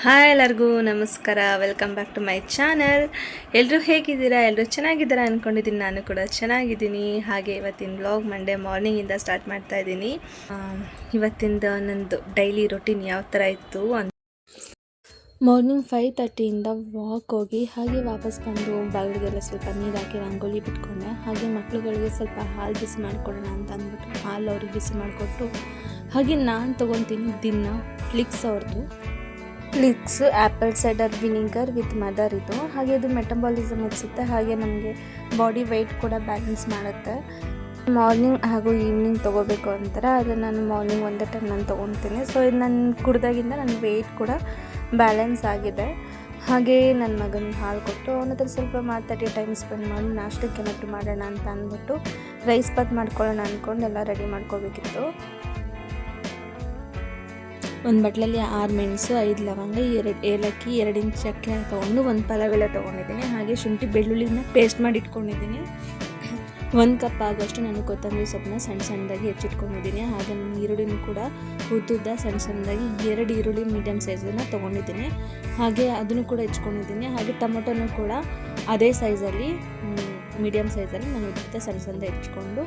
Hi ಎಲ್ಲರಿಗೂ ನಮಸ್ಕಾರ, welcome back to my channel. ಎಲ್ಲರೂ ಹೇಗಿದ್ದೀರಾ? ಎಲ್ಲರೂ ಚೆನ್ನಾಗಿದ್ದೀರಾ ಅಂದ್ಕೊಂಡಿದ್ದೀನಿ. ನಾನು ಕೂಡ ಚೆನ್ನಾಗಿದ್ದೀನಿ. ಹಾಗೆ ಇವತ್ತಿನ ವ್ಲಾಗ್ ಮಂಡೇ ಮಾರ್ನಿಂಗಿಂದ ಸ್ಟಾರ್ಟ್ ಮಾಡ್ತಾ ಇದ್ದೀನಿ. ಇವತ್ತಿಂದ ನಂದು ಡೈಲಿ ರೊಟೀನ್ ಯಾವ ಥರ ಇತ್ತು ಅಂತ ಮಾರ್ನಿಂಗ್ 5:30ಇಂದ ವಾಕ್ ಹೋಗಿ ಹಾಗೆ ವಾಪಸ್ ಬಂದು ಬಾಗಿಲಿಗೆಲ್ಲ ಸ್ವಲ್ಪ ನೀರು ಹಾಕಿ ರಂಗೋಲಿ ಬಿಟ್ಕೊಂಡೆ. ಹಾಗೆ ಮಕ್ಳುಗಳಿಗೆ ಸ್ವಲ್ಪ ಹಾಲು ಬಿಸಿ ಮಾಡಿಕೊಡೋಣ ಅಂತ ಅಂದ್ಬಿಟ್ಟು ಹಾಲು ಅವ್ರಿಗೆ ಬಿಸಿ ಮಾಡಿಕೊಟ್ಟು ಹಾಗೆ ನಾನು ತೊಗೊತೀನಿ ದಿನ ಫ್ಲಿಕ್ಸ್ ಅವ್ರದ್ದು Flix apple cider vinegar with mother ಇದು. ಹಾಗೆ ಇದು ಮೆಟಬಾಲಿಸಮ್ ಹೆಚ್ಚುತ್ತೆ, ಹಾಗೆ ನಮಗೆ ಬಾಡಿ ವೆಯ್ಟ್ ಕೂಡ ಬ್ಯಾಲೆನ್ಸ್ ಮಾಡುತ್ತೆ. ಮಾರ್ನಿಂಗ್ ಹಾಗೂ ಈವ್ನಿಂಗ್ ತೊಗೋಬೇಕು ಅಂತಾರೆ, ಆದರೆ ನಾನು ಮಾರ್ನಿಂಗ್ ಒಂದೇ ಟೈಮ್ ನಾನು ತೊಗೊತೀನಿ. ಸೊ ಇದು ನಾನು ಕುಡ್ದಾಗಿಂದ ನನ್ನ ವೆಯ್ಟ್ ಕೂಡ ಬ್ಯಾಲೆನ್ಸ್ ಆಗಿದೆ. ಹಾಗೆ ನನ್ನ ಮಗನಿಗೆ ಹಾಲು ಕೊಟ್ಟು ಅವನ ಹತ್ರ ಸ್ವಲ್ಪ ಮಾತಾಡಿ ಟೈಮ್ ಸ್ಪೆಂಡ್ ಮಾಡಿ ನಾಷ್ಟಕ್ಕೆ ಏನಾದರೂ ಮಾಡೋಣ ಅಂತ ಅಂದ್ಬಿಟ್ಟು ರೈಸ್ ಬಾತ್ ಮಾಡ್ಕೊಳ್ಳೋಣ ಅಂದ್ಕೊಂಡು ಎಲ್ಲ ರೆಡಿ ಮಾಡ್ಕೋಬೇಕಿತ್ತು. ಒಂದು ಬಟ್ಲಲ್ಲಿ 6 ಮೆಣಸು, 5 ಲವಂಗ, 2 ಏಲಕ್ಕಿ, 2 ಇಂಚ್ ಚಕ್ಕೆ ತೊಗೊಂಡು 1 ಪಲಾವೆಲ್ಲ ತೊಗೊಂಡಿದ್ದೀನಿ. ಹಾಗೆ ಶುಂಠಿ ಬೆಳ್ಳುಳ್ಳಿನ ಪೇಸ್ಟ್ ಮಾಡಿ ಇಟ್ಕೊಂಡಿದ್ದೀನಿ. 1 ಕಪ್ ಆಗೋಷ್ಟು ನಾನು ಕೊತ್ತಂಬರಿ ಸೊಪ್ಪನ್ನ ಸಣ್ಣ ಸಣ್ಣದಾಗಿ ಹೆಚ್ಚಿಟ್ಕೊಂಡಿದ್ದೀನಿ. ಹಾಗೆ ನಾನು ಈರುಳ್ಳಿನೂ ಕೂಡ ಉದ್ದುದ್ದ ಸಣ್ಣ ಸಣ್ಣದಾಗಿ 2 ಈರುಳ್ಳಿ ಮೀಡಿಯಮ್ ಸೈಜನ್ನು ತೊಗೊಂಡಿದ್ದೀನಿ. ಹಾಗೆ ಅದನ್ನು ಕೂಡ ಹೆಚ್ಕೊಂಡಿದ್ದೀನಿ. ಹಾಗೆ ಟೊಮೊಟೊನೂ ಕೂಡ ಅದೇ ಸೈಜಲ್ಲಿ ಮೀಡಿಯಮ್ ಸೈಜಲ್ಲಿ ನಾನು ಉದ್ದುದ್ದ ಸಣ್ಣ ಸಣ್ಣದಾಗಿ ಹೆಚ್ಕೊಂಡು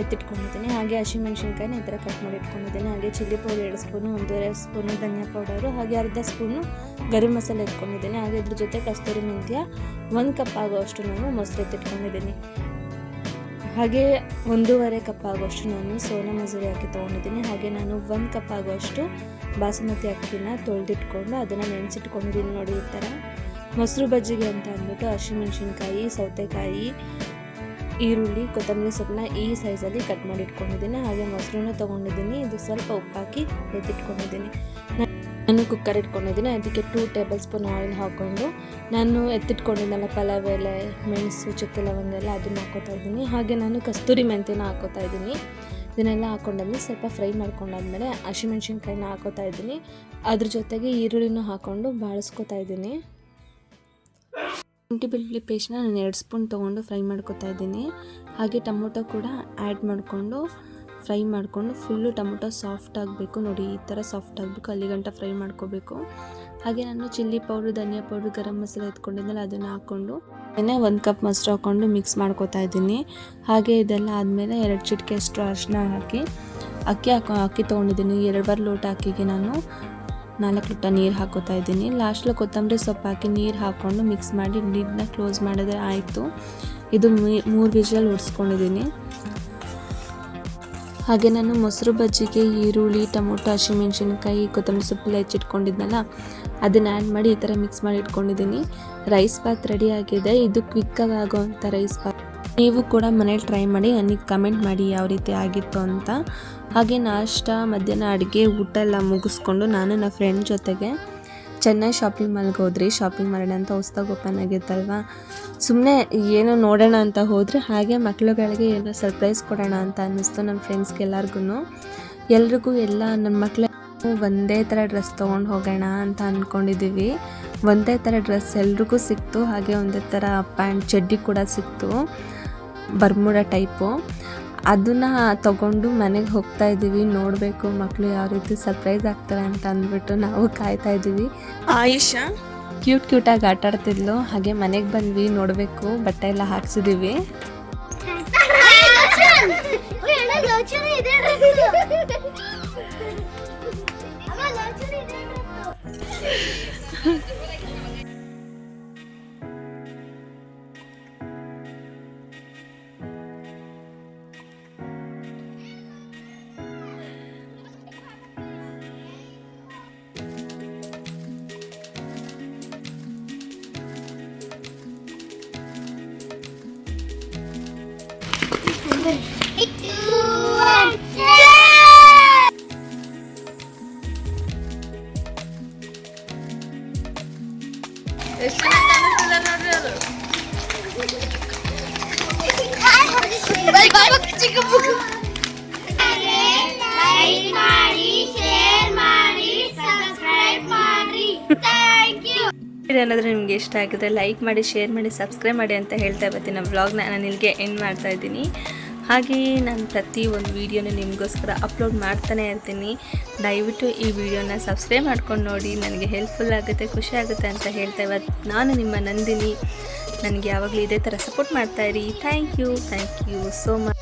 ಎತ್ತಿಟ್ಕೊಂಡಿದ್ದೀನಿ. ಹಾಗೆ ಹಸಿಮೆಣ್ಸಿನ್ಕಾಯಿನ ಈ ಥರ ಕಟ್ ಮಾಡಿ ಇಟ್ಕೊಂಡಿದ್ದೀನಿ. ಹಾಗೆ ಚಿಲ್ಲಿ ಪೌಡರ್ 2 ಸ್ಪೂನು, 1.5 ಸ್ಪೂನು ಧನಿಯಾ ಪೌಡರು, ಹಾಗೆ ಅರ್ಧ ಸ್ಪೂನು ಗರಂ ಮಸಾಲೆ ಎತ್ಕೊಂಡಿದ್ದೀನಿ. ಹಾಗೆ ಇದ್ರ ಜೊತೆ ಕಸ್ತೂರಿ ಮೆಂತ್ಯ 1 ಕಪ್ ಆಗೋಷ್ಟು ನಾನು ಮೊಸರು ಎತ್ತಿಟ್ಕೊಂಡಿದ್ದೀನಿ. ಹಾಗೆ 1.5 ಕಪ್ ಆಗೋಷ್ಟು ನಾನು ಸೋನಾ ಮಸೂರಿ ಅಕ್ಕಿ ತೊಗೊಂಡಿದ್ದೀನಿ. ಹಾಗೆ ನಾನು 1 ಕಪ್ ಆಗೋಷ್ಟು ಬಾಸುಮತಿ ಅಕ್ಕಿನ ತೊಳೆದಿಟ್ಕೊಂಡು ಅದನ್ನು ನೆನೆಸಿಟ್ಕೊಂಡಿದ್ದೀನಿ. ನೋಡಿ ಈ ಥರ ಮೊಸರು ಬಜ್ಜಿಗೆ ಅಂತ ಅಂದ್ಬಿಟ್ಟು ಹಸಿಮೆಣ್ಸಿನ್ಕಾಯಿ, ಸೌತೆಕಾಯಿ, ಈರುಳ್ಳಿ, ಕೊತ್ತಂಬರಿ ಸೊಪ್ಪನ್ನ ಈ ಸೈಜಲ್ಲಿ ಕಟ್ ಮಾಡಿ ಇಟ್ಕೊಂಡಿದ್ದೀನಿ. ಹಾಗೆ ಮೊಸರನ್ನ ತೊಗೊಂಡಿದ್ದೀನಿ. ಇದು ಸ್ವಲ್ಪ ಉಪ್ಪು ಹಾಕಿ ಎತ್ತಿಟ್ಕೊಂಡಿದ್ದೀನಿ. ನಾನು ಕುಕ್ಕರ್ ಇಟ್ಕೊಂಡಿದ್ದೀನಿ. ಅದಕ್ಕೆ 2 ಟೇಬಲ್ ಸ್ಪೂನ್ ಆಯಿಲ್ ಹಾಕ್ಕೊಂಡು ನಾನು ಎತ್ತಿಟ್ಕೊಂಡಿದ್ದೆಲ್ಲ ಪಲಾವ್ ಎಲೆ, ಮೆಣಸು, ಚಕ್ಕೆ ಲವಂಗ ಎಲ್ಲ ಅದನ್ನು ಹಾಕೋತಾ ಇದ್ದೀನಿ. ಹಾಗೆ ನಾನು ಕಸ್ತೂರಿ ಮೆಂತ್ಯನ ಹಾಕೋತಾ ಇದ್ದೀನಿ. ಇದನ್ನೆಲ್ಲ ಹಾಕೊಂಡಾದ್ಮೇಲೆ ಸ್ವಲ್ಪ ಫ್ರೈ ಮಾಡ್ಕೊಂಡಾದ್ಮೇಲೆ ಹಸಿಮೆಣ್ಸಿನ್ಕಾಯಿನ ಹಾಕೋತಾ ಇದ್ದೀನಿ. ಅದ್ರ ಜೊತೆಗೆ ಈರುಳ್ಳಿನೂ ಹಾಕ್ಕೊಂಡು ಬಾಳಿಸ್ಕೊತಾ ಇದ್ದೀನಿ. ಶುಂಠಿ ಬೆಳ್ಳುಳ್ಳಿ ಪೇಸ್ಟ್ನ ನಾನು 2 ಸ್ಪೂನ್ ತೊಗೊಂಡು ಫ್ರೈ ಮಾಡ್ಕೊತಾ ಇದ್ದೀನಿ. ಹಾಗೆ ಟೊಮೊಟೊ ಕೂಡ ಆ್ಯಡ್ ಮಾಡಿಕೊಂಡು ಫ್ರೈ ಮಾಡಿಕೊಂಡು ಫುಲ್ಲು ಟೊಮೊಟೊ ಸಾಫ್ಟ್ ಆಗಬೇಕು. ನೋಡಿ ಈ ಥರ ಸಾಫ್ಟ್ ಆಗಬೇಕು, ಅಲ್ಲಿಗಂಟ ಫ್ರೈ ಮಾಡ್ಕೋಬೇಕು. ಹಾಗೆ ನಾನು ಚಿಲ್ಲಿ ಪೌಡ್ರು, ಧನಿಯಾ ಪೌಡ್ರು, ಗರಂ ಮಸಾಲೆ ಎತ್ಕೊಂಡಿದ್ದೆಲ್ಲ ಅದನ್ನು ಹಾಕ್ಕೊಂಡು 1 ಕಪ್ ಮೊಸರು ಹಾಕ್ಕೊಂಡು ಮಿಕ್ಸ್ ಮಾಡ್ಕೊತಾ ಇದ್ದೀನಿ. ಹಾಗೆ ಇದೆಲ್ಲ ಆದಮೇಲೆ 2 ಚಿಟಿಕೆ ಅಷ್ಟು ಅರಿಶಿನ ಹಾಕಿ ಅಕ್ಕಿ ತೊಗೊಂಡಿದ್ದೀನಿ. 2 ಬಾರಿ ಲೋಟ ಅಕ್ಕಿಗೆ ನಾನು 4 ಲೋಟ ನೀರು ಹಾಕೋತಾ ಇದ್ದೀನಿ. ಲಾಸ್ಟಲ್ಲಿ ಕೊತ್ತಂಬರಿ ಸೊಪ್ಪು ಹಾಕಿ ನೀರು ಹಾಕ್ಕೊಂಡು ಮಿಕ್ಸ್ ಮಾಡಿ ಲಿಡ್ನ ಕ್ಲೋಸ್ ಮಾಡಿದ್ರೆ ಆಯಿತು. ಇದು 3 ವಿಷಲ್ ಹೊಡ್ಸ್ಕೊಂಡಿದ್ದೀನಿ. ಹಾಗೆ ನಾನು ಮೊಸರು ಬಜ್ಜಿಗೆ ಈರುಳ್ಳಿ, ಟೊಮೊಟೊ, ಹಸಿಮೆಣ್ಸಿನ್ಕಾಯಿ, ಕೊತ್ತಂಬರಿ ಸೊಪ್ಪೆಲ್ಲ ಹೆಚ್ಚಿಟ್ಕೊಂಡಿದ್ನಲ್ಲ ಅದನ್ನು ಆ್ಯಡ್ ಮಾಡಿ ಈ ಥರ ಮಿಕ್ಸ್ ಮಾಡಿ ಇಟ್ಕೊಂಡಿದ್ದೀನಿ. ರೈಸ್ ಬಾತ್ ರೆಡಿ ಆಗಿದೆ. ಇದು ಕ್ವಿಕ್ಕಾಗಿ ಆಗೋವಂಥ ರೈಸ್ ಬಾತ್. ನೀವು ಕೂಡ ಮನೇಲಿ ಟ್ರೈ ಮಾಡಿ, ನನಗೆ ಕಮೆಂಟ್ ಮಾಡಿ ಯಾವ ರೀತಿ ಆಗಿತ್ತು ಅಂತ. ಹಾಗೆ ನಾಷ್ಟ, ಮಧ್ಯಾಹ್ನ ಅಡುಗೆ, ಊಟ ಎಲ್ಲ ಮುಗಿಸ್ಕೊಂಡು ನಾನು ನನ್ನ ಫ್ರೆಂಡ್ ಜೊತೆಗೆ ಚೆನ್ನೈ ಶಾಪಿಂಗ್ ಮಾಲ್ಗೆ ಹೋದ್ರಿ. ಶಾಪಿಂಗ್ ಮಾಡೋಣ ಅಂತ ಹೊಸ್ದಾಗಿ ಓಪನ್ ಆಗಿತ್ತಲ್ವ, ಸುಮ್ಮನೆ ಏನೋ ನೋಡೋಣ ಅಂತ ಹೋದರೆ. ಹಾಗೆ ಮಕ್ಳುಗಳಿಗೆ ಏನೋ ಸರ್ಪ್ರೈಸ್ ಕೊಡೋಣ ಅಂತ ಅನ್ನಿಸ್ತು ನಮ್ಮ ಫ್ರೆಂಡ್ಸ್ಗೆಲ್ಲರಿಗೂ. ಎಲ್ರಿಗೂ ಎಲ್ಲ ನನ್ನ ಮಕ್ಳು ಒಂದೇ ಥರ ಡ್ರೆಸ್ ತೊಗೊಂಡು ಹೋಗೋಣ ಅಂತ ಅಂದ್ಕೊಂಡಿದ್ದೀವಿ. ಒಂದೇ ಥರ ಡ್ರೆಸ್ ಎಲ್ರಿಗೂ ಸಿಕ್ತು. ಹಾಗೆ ಒಂದೇ ಥರ ಪ್ಯಾಂಟ್, ಚಡ್ಡಿ ಕೂಡ ಸಿಕ್ತು, ಬರ್ಮುಡ ಟೈಪು. ಅದನ್ನು ತೊಗೊಂಡು ಮನೆಗೆ ಹೋಗ್ತಾ ಇದ್ದೀವಿ. ನೋಡಬೇಕು ಮಕ್ಕಳು ಯಾವ ರೀತಿ ಸರ್ಪ್ರೈಸ್ ಆಗ್ತಾರೆ ಅಂತ ಅಂದ್ಬಿಟ್ಟು ನಾವು ಕಾಯ್ತಾ ಇದ್ದೀವಿ. ಆಯುಷಾ ಕ್ಯೂಟಾಗಿ ಆಟ ಆಡ್ತಿದ್ಲು. ಹಾಗೆ ಮನೆಗೆ ಬಂದ್ವಿ, ನೋಡಬೇಕು, ಬಟ್ಟೆ ಎಲ್ಲ ಹಾಕ್ಸಿದ್ದೀವಿ. ಏನಾದರೂ ನಿಮಗೆ ಇಷ್ಟ ಆಗಿದ್ರೆ ಲೈಕ್ ಮಾಡಿ, ಶೇರ್ ಮಾಡಿ, ಸಬ್ಸ್ಕ್ರೈಬ್ ಮಾಡಿ ಅಂತ ಹೇಳ್ತಾ ಇವತ್ತಿನ ವ್ಲಾಗ್ನ ನಾನು ಇಲ್ಲಿಗೆ ಎಂಡ್ ಮಾಡ್ತಾ ಇದ್ದೀನಿ. ಹಾಗೆಯೇ ನಾನು ಪ್ರತಿ ಒಂದು ವೀಡಿಯೋನ ನಿಮಗೋಸ್ಕರ ಅಪ್ಲೋಡ್ ಮಾಡ್ತಾನೆ ಇರ್ತೀನಿ. ದಯವಿಟ್ಟು ಈ ವಿಡಿಯೋನ ಸಬ್ಸ್ಕ್ರೈಬ್ ಮಾಡ್ಕೊಂಡು ನೋಡಿ, ನನಗೆ ಹೆಲ್ಪ್ಫುಲ್ ಆಗುತ್ತೆ, ಖುಷಿ ಆಗುತ್ತೆ ಅಂತ ಹೇಳ್ತಾ ಇವತ್ತು ನಾನು ನಿಮ್ಮ ನಂದಿನಿ. ನನಗೆ ಯಾವಾಗಲೂ ಇದೇ ಥರ ಸಪೋರ್ಟ್ ಮಾಡ್ತಾಯಿರಿ. Thank you so much.